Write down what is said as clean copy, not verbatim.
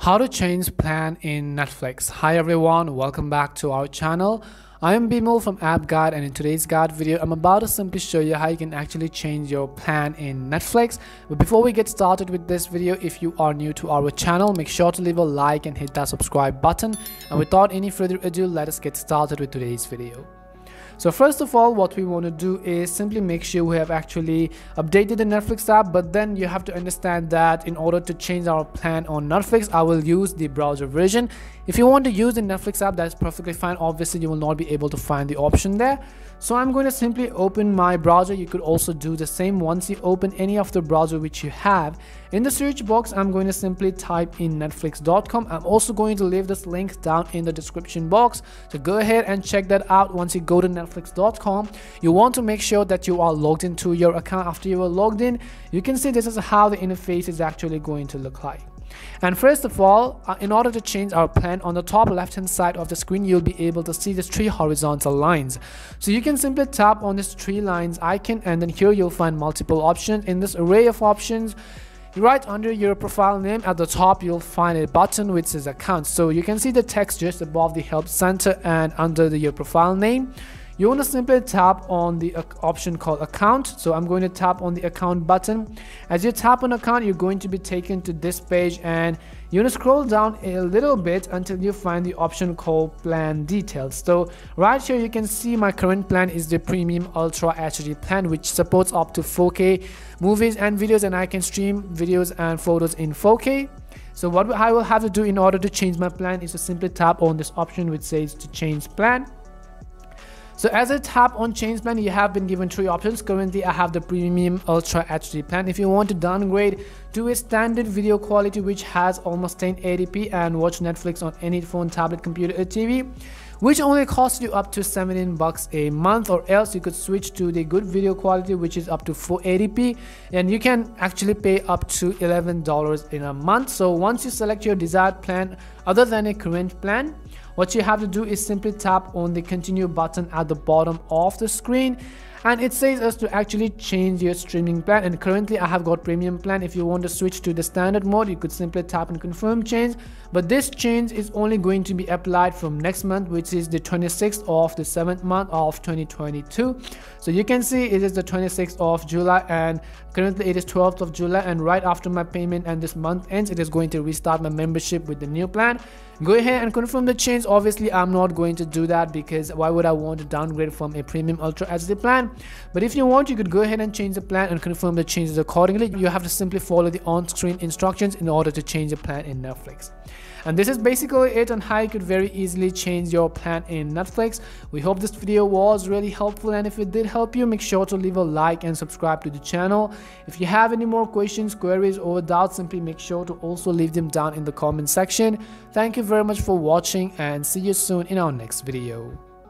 How to change plan in Netflix. Hi everyone, welcome back to our channel. I am Bimal from App Guide, and in today's guide video I'm about to simply show you how you can actually change your plan in Netflix. But before we get started with this video, if you are new to our channel, make sure to leave a like and hit that subscribe button. And without any further ado, let us get started with today's video. So first of all, what we want to do is simply make sure we have actually updated the Netflix app, but then you have to understand that in order to change our plan on Netflix, I will use the browser version. If you want to use the Netflix app, that's perfectly fine. Obviously, you will not be able to find the option there. So I'm going to simply open my browser. You could also do the same. Once you open any of the browser which you have, in the search box, I'm going to simply type in netflix.com. I'm also going to leave this link down in the description box. So go ahead and check that out. Once you go to netflix.com, you want to make sure that you are logged into your account. After you are logged in, you can see this is how the interface is actually going to look like. And first of all, in order to change our plan, on the top left hand side of the screen, you'll be able to see these three horizontal lines. So you can simply tap on this three lines icon, and then here you'll find multiple options. In this array of options, right under your profile name at the top, you'll find a button which is account. So you can see the text just above the help center, and under your profile name, you want to simply tap on the option called account. So I'm going to tap on the account button. As you tap on account, you're going to be taken to this page, and you want to scroll down a little bit until you find the option called plan details. So right here you can see my current plan is the premium ultra HD plan, which supports up to 4K movies and videos, and I can stream videos and photos in 4K. So what I will have to do in order to change my plan is to simply tap on this option which says to change plan. So as I tap on change plan, you have been given three options. Currently I have the premium ultra HD plan. If you want to downgrade to a standard video quality which has almost 1080p and watch Netflix on any phone, tablet, computer or TV, which only costs you up to $17 a month, or else you could switch to the good video quality which is up to 480p, and you can actually pay up to $11 in a month. So once you select your desired plan other than a current plan, what you have to do is simply tap on the continue button at the bottom of the screen, and it says us to actually change your streaming plan. And currently I have got premium plan. If you want to switch to the standard mode, you could simply tap and confirm change, but this change is only going to be applied from next month, which is the 26th of the 7th month of 2022. So you can see it is the 26th of July, and currently it is 12th of July, and right after my payment and this month ends, it is going to restart my membership with the new plan. Go ahead and confirm the change. Obviously I'm not going to do that, because why would I want to downgrade from a premium ultra HD plan? But if you want, you could go ahead and change the plan and confirm the changes accordingly. You have to simply follow the on-screen instructions in order to change the plan in Netflix. And this is basically it on how you could very easily change your plan in Netflix. We hope this video was really helpful, and if it did help you, make sure to leave a like and subscribe to the channel. If you have any more questions, queries or doubts, simply make sure to also leave them down in the comment section. Thank you very much for watching, and see you soon in our next video.